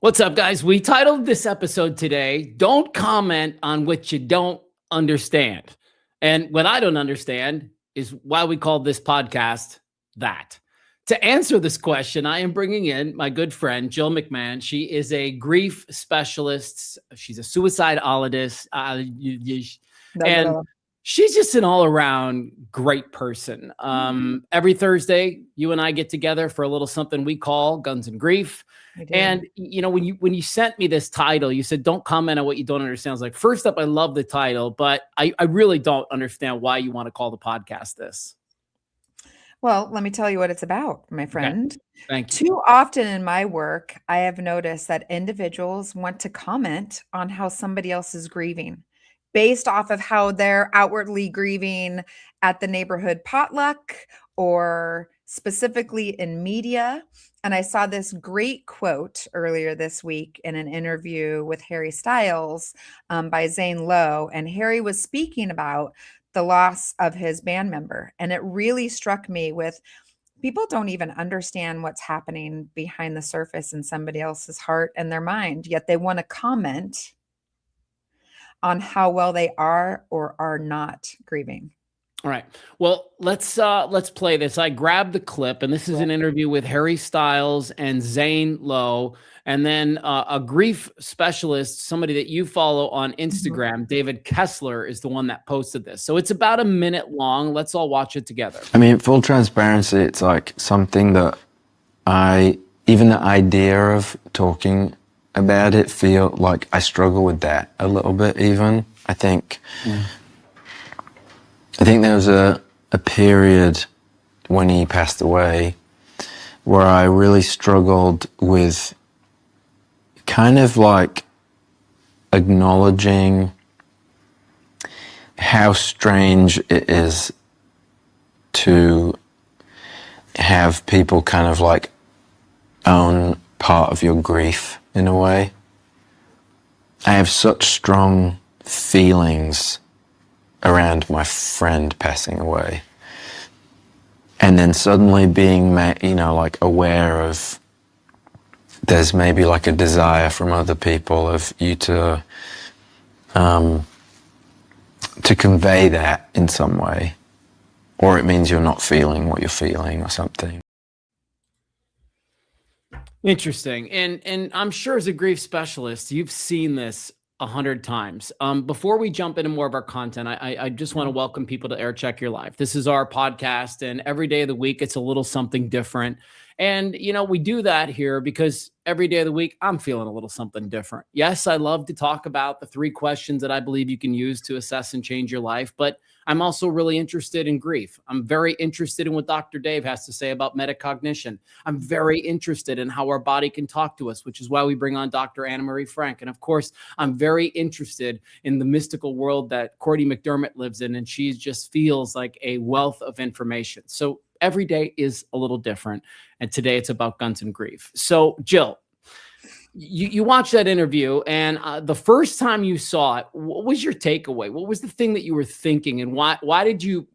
What's up, guys? We titled this episode today, Don't Comment on What You Don't Understand. And what I don't understand is why we called this podcast that. To answer this question, I am bringing in my good friend, Jill McMahon. She is a grief specialist. She's a suicidologist. And she's just an all-around great person. Every Thursday, you and I get together for a little something we call Guns and Grief. And when you sent me this title, you said, "Don't comment on what you don't understand." I was like, first up, I love the title, but I really don't understand why you want to call the podcast this. Well, let me tell you what it's about, my friend. Okay. Thank you. Too often in my work, I have noticed that individuals want to comment on how somebody else is grieving based off of how they're outwardly grieving at the neighborhood potluck or specifically in media. And I saw this great quote earlier this week in an interview with Harry Styles by Zane Lowe. And Harry was speaking about the loss of his band member. And it really struck me with people don't even understand what's happening behind the surface in somebody else's heart and their mind, yet they want to comment on how well they are or are not grieving. All right. Well, let's play this. I grabbed the clip, and this is an interview with Harry Styles and Zane Lowe, and then a grief specialist, somebody that you follow on Instagram, David Kessler, is the one that posted this. So it's about a minute long. Let's all watch it together. I mean, full transparency, it's like something that even the idea of talking about it, feel like I struggle with that a little bit even. I think there was a period when he passed away where I really struggled with kind of like acknowledging how strange it is to have people kind of like own part of your grief in a way. I have such strong feelings around my friend passing away, and then suddenly being like aware of there's maybe like a desire from other people of you to convey that in some way, or it means you're not feeling what you're feeling or something. Interesting. And I'm sure as a grief specialist, you've seen this 100 times. Before we jump into more of our content, I just want to welcome people to AirCheck Your Life. This is our podcast, and every day of the week, it's a little something different. And, we do that here because every day of the week, I'm feeling a little something different. Yes, I love to talk about the 3 questions that I believe you can use to assess and change your life, but I'm also really interested in grief. I'm very interested in what Dr. Dave has to say about metacognition. I'm very interested in how our body can talk to us, which is why we bring on Dr. Anna Marie Frank. And of course, I'm very interested in the mystical world that Courtney McDermott lives in, and she just feels like a wealth of information. So every day is a little different. And today it's about guns and grief. So Jill, you watched that interview, and the first time you saw it, what was your takeaway? What was the thing that you were thinking, and why did you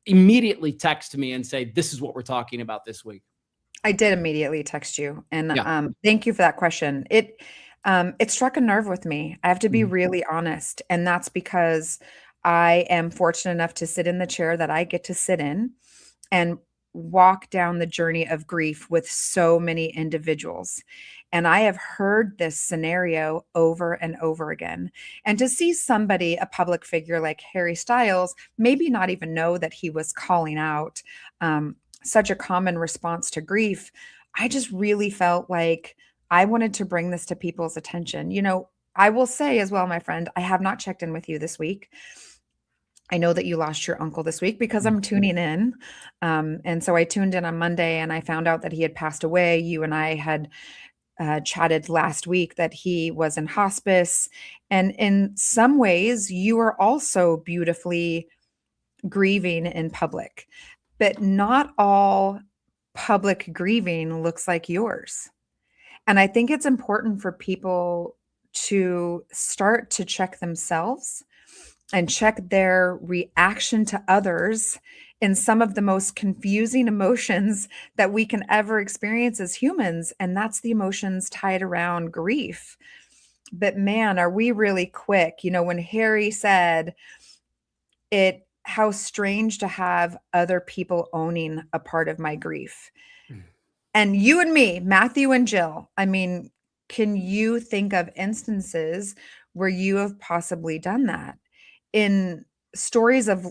immediately text me and say, this is what we're talking about this week? I did immediately text you, and thank you for that question. It struck a nerve with me. I have to be really honest, and that's because I am fortunate enough to sit in the chair that I get to sit in and walk down the journey of grief with so many individuals. And I have heard this scenario over and over again. And to see somebody, a public figure like Harry Styles, maybe not even know that he was calling out such a common response to grief, I just really felt like I wanted to bring this to people's attention. I will say as well, my friend, I have not checked in with you this week. I know that you lost your uncle this week because I'm tuning in. And so I tuned in on Monday and I found out that he had passed away. You and I had chatted last week that he was in hospice. And in some ways, you are also beautifully grieving in public. But not all public grieving looks like yours. And I think it's important for people to start to check themselves and check their reaction to others in some of the most confusing emotions that we can ever experience as humans. And that's the emotions tied around grief. But man, are we really quick? When Harry said how strange to have other people owning a part of my grief. And you and me, Mathew and Jill, I mean, can you think of instances where you have possibly done that in stories of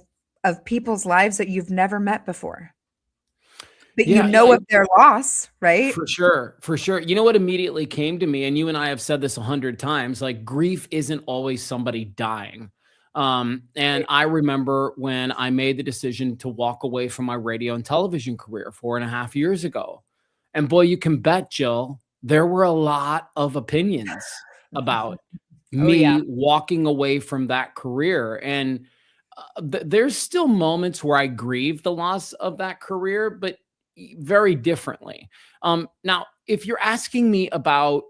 people's lives that you've never met before? But of their loss, right? For sure. For sure. You know what immediately came to me, and you and I have said this 100 times, like grief isn't always somebody dying. And I remember when I made the decision to walk away from my radio and television career 4.5 years ago. And boy, you can bet, Jill, there were a lot of opinions about me walking away from that career. And there's still moments where I grieve the loss of that career, but very differently. Now, if you're asking me about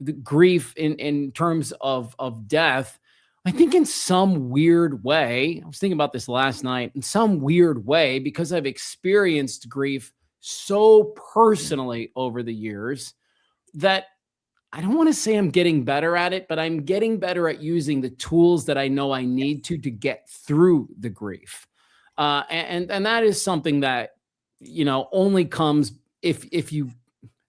the grief in terms of death, I think in some weird way, I was thinking about this last night, in some weird way, because I've experienced grief so personally over the years, that I don't want to say I'm getting better at it, but I'm getting better at using the tools that I know I need to get through the grief. And that is something that, only comes if you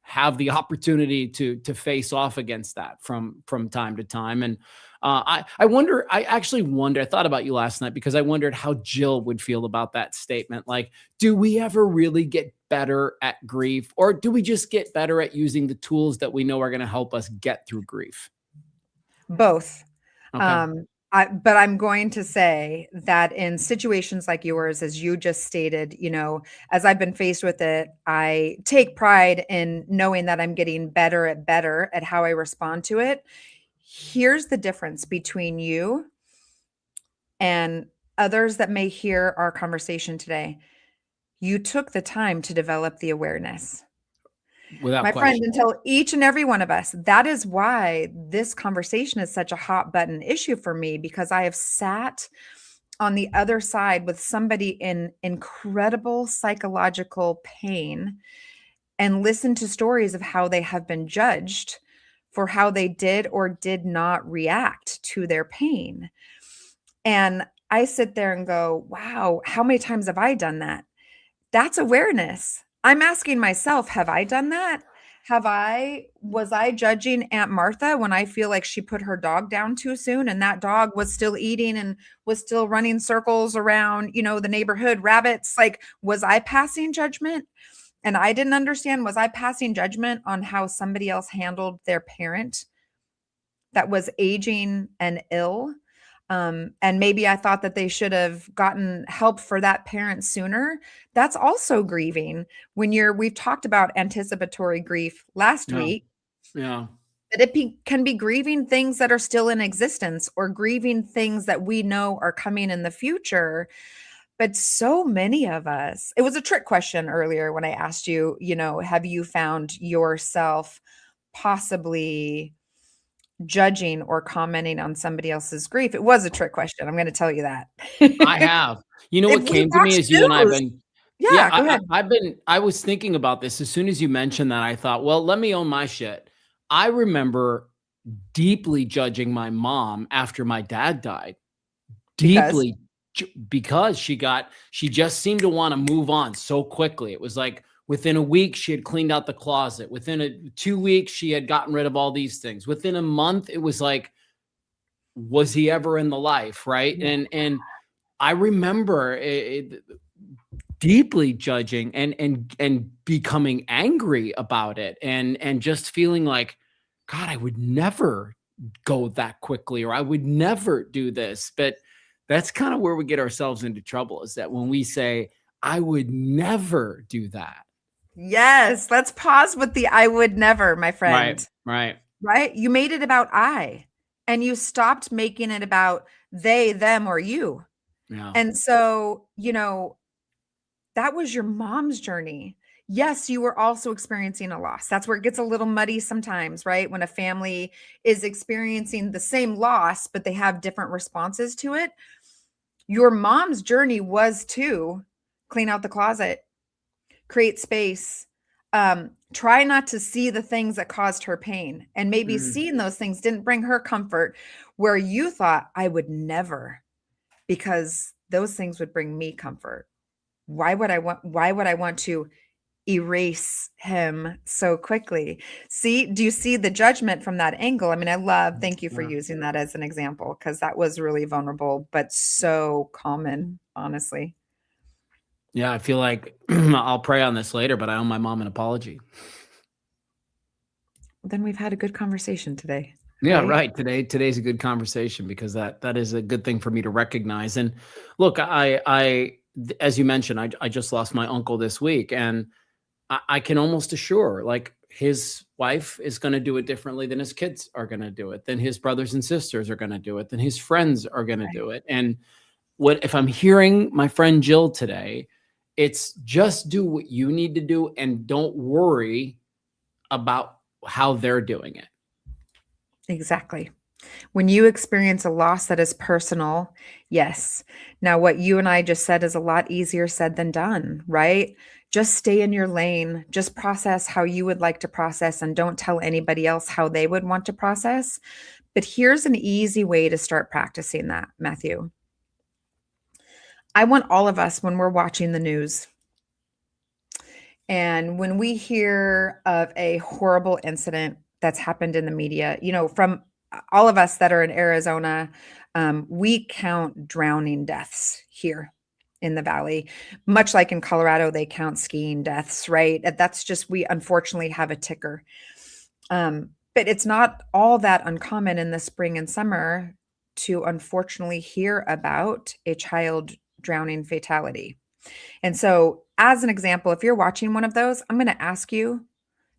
have the opportunity to face off against that from time to time. And I thought about you last night because I wondered how Jill would feel about that statement. Like, do we ever really get better at grief, or do we just get better at using the tools that we know are going to help us get through grief? Both. Okay. But I'm going to say that in situations like yours, as you just stated, as I've been faced with it, I take pride in knowing that I'm getting better at how I respond to it. Here's the difference between you and others that may hear our conversation today. You took the time to develop the awareness. Without my question. friend, until each and every one of us. That is why this conversation is such a hot button issue for me, because I have sat on the other side with somebody in incredible psychological pain and listened to stories of how they have been judged for how they did or did not react to their pain. And I sit there and go, wow, how many times have I done that? That's awareness. I'm asking myself, have I done that? Was I judging Aunt Martha when I feel like she put her dog down too soon and that dog was still eating and was still running circles around, the neighborhood rabbits? Like, was I passing judgment? And I didn't understand, was I passing judgment on how somebody else handled their parent that was aging and ill? And maybe I thought that they should have gotten help for that parent sooner. That's also grieving. We've talked about anticipatory grief last week. Yeah. That can be grieving things that are still in existence or grieving things that we know are coming in the future. But so many of us, it was a trick question earlier when I asked you, have you found yourself possibly judging or commenting on somebody else's grief? It was a trick question. I'm going to tell you that. I have. What came to me is you and I have been. Yeah, go ahead. I was thinking about this as soon as you mentioned that. I thought, well, let me own my shit. I remember deeply judging my mom after my dad died. Deeply, because she just seemed to want to move on so quickly. It was like, within a week, she had cleaned out the closet. Within 2 weeks, she had gotten rid of all these things. Within a month, it was like, was he ever in the life, right? Yeah. And I remember deeply judging and becoming angry about it, and just feeling like, God, I would never go that quickly, or I would never do this. But that's kind of where we get ourselves into trouble, is that when we say, I would never do that. Yes, let's pause with the I would never, my friend. Right. You made it about I, and you stopped making it about they, them, or you. Yeah. And so, that was your mom's journey. Yes, you were also experiencing a loss. That's where it gets a little muddy sometimes, right? When a family is experiencing the same loss, but they have different responses to it. Your mom's journey was to clean out the closet, create space, try not to see the things that caused her pain. And maybe seeing those things didn't bring her comfort where you thought, I would never, because those things would bring me comfort. Why would I want to erase him so quickly? Do you see the judgment from that angle? I mean, thank you for using that as an example, because that was really vulnerable, but so common, honestly. Yeah, I feel like I'll pray on this later, but I owe my mom an apology. Then we've had a good conversation today. Yeah, right. Today's a good conversation, because that is a good thing for me to recognize. And look, I as you mentioned, I just lost my uncle this week, and I can almost assure, like, his wife is going to do it differently than his kids are going to do it, than his brothers and sisters are going to do it, than his friends are going to do it. And if I'm hearing my friend Jill today, it's just do what you need to do and don't worry about how they're doing it. Exactly. When you experience a loss that is personal, yes. Now, what you and I just said is a lot easier said than done, right? Just stay in your lane. Just process how you would like to process, and don't tell anybody else how they would want to process. But here's an easy way to start practicing that, Mathew. I want all of us, when we're watching the news, and when we hear of a horrible incident that's happened in the media, from all of us that are in Arizona, we count drowning deaths here in the Valley, much like in Colorado, they count skiing deaths, right? That's just, we unfortunately have a ticker. But it's not all that uncommon in the spring and summer to unfortunately hear about a child drowning fatality. And so, as an example, if you're watching one of those, I'm going to ask you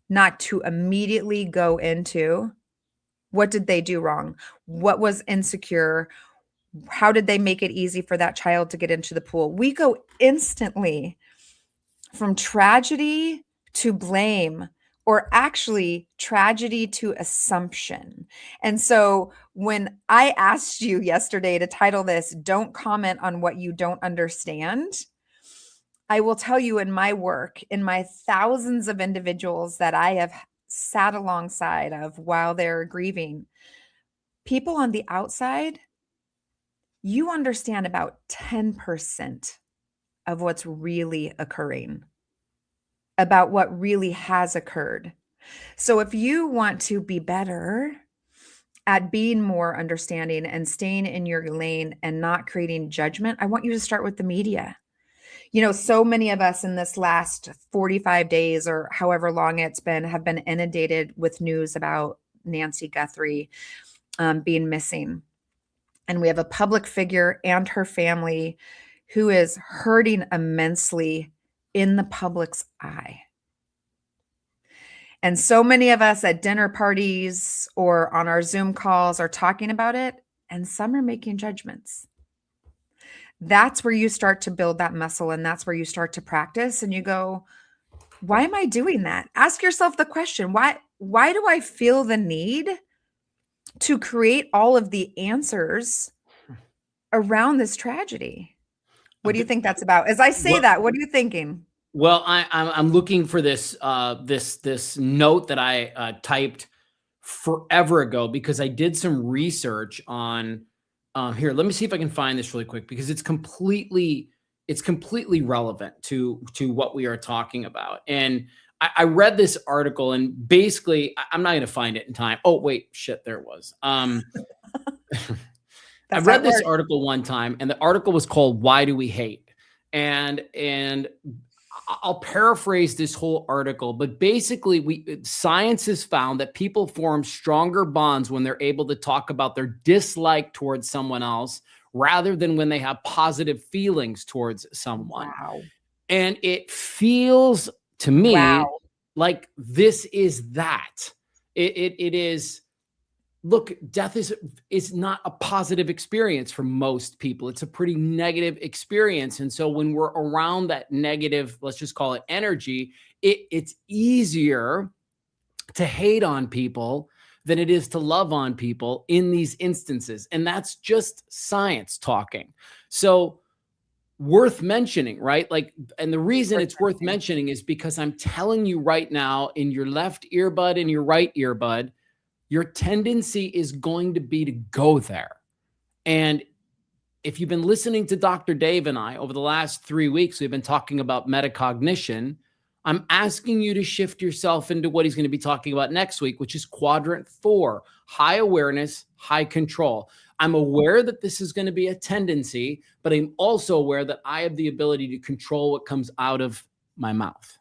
not to immediately go into what did they do wrong? What was insecure? How did they make it easy for that child to get into the pool? We go instantly from tragedy to blame, or actually tragedy to assumption. And so when I asked you yesterday to title this, "Don't Comment on What You Don't Understand," I will tell you, in my work, in my thousands of individuals that I have sat alongside of while they're grieving, people on the outside, you understand about 10% of what's really occurring, about what really has occurred. So if you want to be better at being more understanding and staying in your lane and not creating judgment, I want you to start with the media. So many of us in this last 45 days or however long it's been have been inundated with news about Nancy Guthrie being missing. And we have a public figure and her family who is hurting immensely in the public's eye. And so many of us at dinner parties or on our Zoom calls are talking about it, and some are making judgments. That's where you start to build that muscle, and that's where you start to practice, and you go, why am I doing that? Ask yourself the question, why do I feel the need to create all of the answers around this tragedy? What do you think that's about? As I say that, what are you thinking? Well, I'm looking for this this note that I typed forever ago, because I did some research on here. Let me see if I can find this really quick, because it's completely relevant to what we are talking about. And I read this article, and basically, I'm not going to find it in time. Oh wait, shit, there it was. I read this article one time, and the article was called "Why Do We Hate?" And I'll paraphrase this whole article, but basically science has found that people form stronger bonds when they're able to talk about their dislike towards someone else rather than when they have positive feelings towards someone. Wow. And it feels to me like this is that. It is. Look, death is not a positive experience for most people. It's a pretty negative experience. And so when we're around that negative, let's just call it energy, it's easier to hate on people than it is to love on people in these instances. And that's just science talking. So worth mentioning, right? Like, and the reason it's worth mentioning is because I'm telling you right now, in your left earbud and your right earbud, your tendency is going to be to go there. And if you've been listening to Dr. Dave and I over the last 3 weeks, we've been talking about metacognition. I'm asking you to shift yourself into what he's going to be talking about next week, which is quadrant 4, high awareness, high control. I'm aware that this is going to be a tendency, but I'm also aware that I have the ability to control what comes out of my mouth.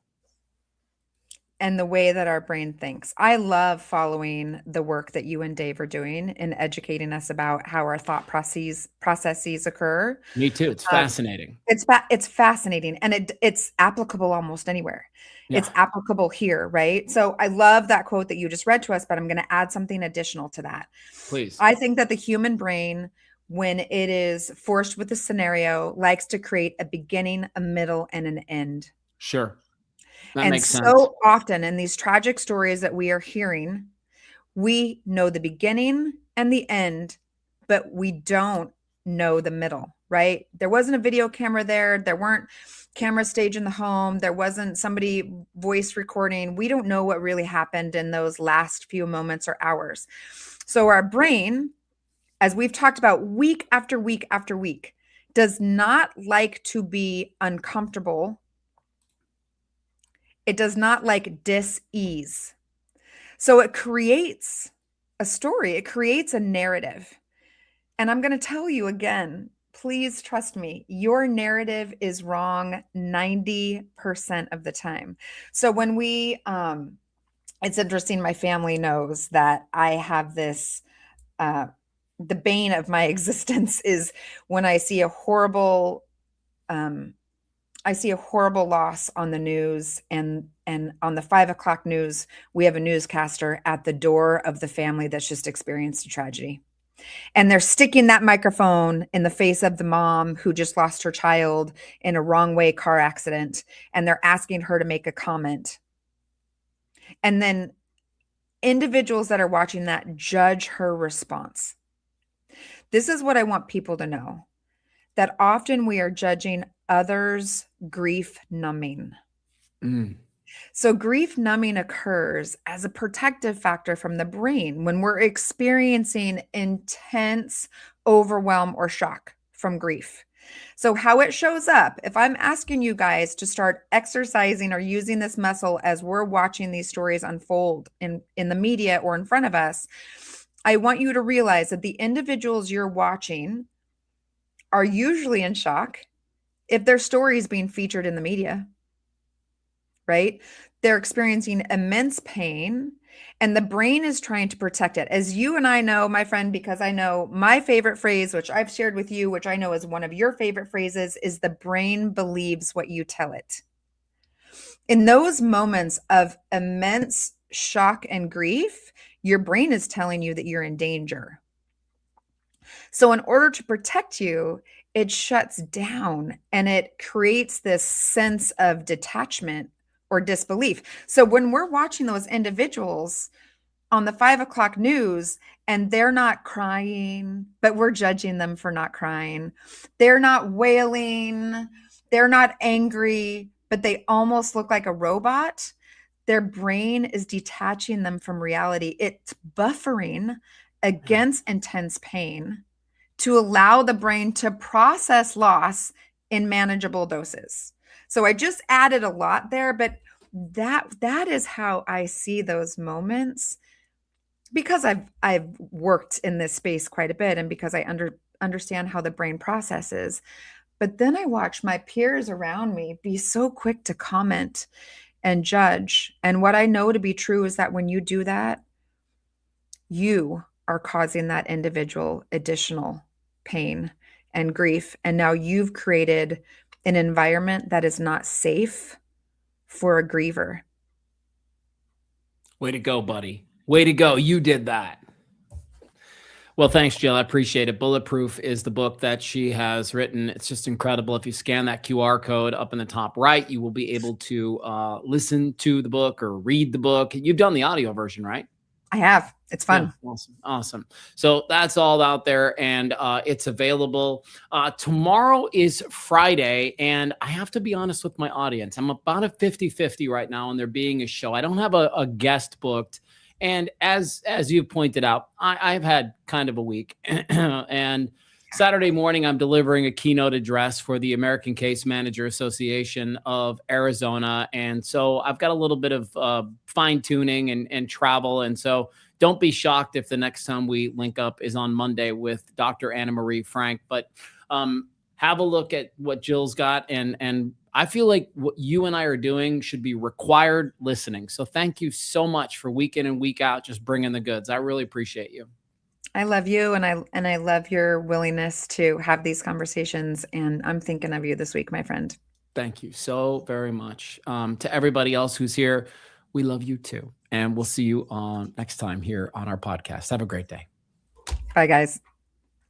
And the way that our brain thinks. I love following the work that you and Dave are doing in educating us about how our thought processes occur. Me too. It's fascinating. It's fascinating, and it's applicable almost anywhere. Yeah. It's applicable here, right? So I love that quote that you just read to us, but I'm going to add something additional to that. Please. I think that the human brain, when it is forced with a scenario, likes to create a beginning, a middle, and an end. Sure. That makes sense. So often in these tragic stories that we are hearing, we know the beginning and the end, but we don't know the middle, right? There wasn't a video camera there. There weren't cameras staged in the home. There wasn't somebody voice recording. We don't know what really happened in those last few moments or hours. So our brain, as we've talked about week after week after week, does not like to be uncomfortable. It does not like dis-ease. So it creates a story. It creates a narrative. And I'm going to tell you again, please trust me, your narrative is wrong 90% of the time. So when it's interesting, my family knows that I have this, the bane of my existence is when I see a horrible loss on the news, and on the 5 o'clock news, we have a newscaster at the door of the family that's just experienced a tragedy. And they're sticking that microphone in the face of the mom who just lost her child in a wrong way car accident. And they're asking her to make a comment. And then individuals that are watching that judge her response. This is what I want people to know, that often we are judging others' grief numbing. So grief numbing occurs as a protective factor from the brain when we're experiencing intense overwhelm or shock from grief. So how it shows up, if I'm asking you guys to start exercising or using this muscle as we're watching these stories unfold in the media or in front of us, I want you to realize that the individuals you're watching are usually in shock if their story is being featured in the media, right? They're experiencing immense pain, and the brain is trying to protect it. As you and I know, my friend, because I know my favorite phrase, which I've shared with you, which I know is one of your favorite phrases, is the brain believes what you tell it. In those moments of immense shock and grief, your brain is telling you that you're in danger. So in order to protect you, it shuts down and it creates this sense of detachment or disbelief. So when we're watching those individuals on the 5 o'clock news and they're not crying, but we're judging them for not crying, they're not wailing, they're not angry, but they almost look like a robot, their brain is detaching them from reality. It's buffering against intense pain to allow the brain to process loss in manageable doses. So I just added a lot there, but that is how I see those moments, because I've worked in this space quite a bit and because I understand how the brain processes. But then I watch my peers around me be so quick to comment and judge. And what I know to be true is that when you do that, you are causing that individual additional pain and grief. And now you've created an environment that is not safe for a griever. Way to go, buddy. Way to go. You did that. Well, thanks, Jill. I appreciate it. Bulletproof is the book that she has written. It's just incredible. If you scan that QR code up in the top right, you will be able to listen to the book or read the book. You've done the audio version, right? I have. It's fun. Yeah, awesome. Awesome. So that's all out there, and it's available. Tomorrow is Friday, and I have to be honest with my audience. I'm about a 50-50 right now on there being a show. I don't have a guest booked. And as you pointed out, I've had kind of a week. And Saturday morning, I'm delivering a keynote address for the American Case Manager Association of Arizona. And so I've got a little bit of fine tuning and travel. And so don't be shocked if the next time we link up is on Monday with Dr. Anna Marie Frank. But have a look at what Jill's got. And I feel like what you and I are doing should be required listening. So thank you so much for week in and week out, just bringing the goods. I really appreciate you. I love you, and I love your willingness to have these conversations. And I'm thinking of you this week, my friend. Thank you so very much. To everybody else who's here, we love you too. And we'll see you on next time here on our podcast. Have a great day. Bye, guys.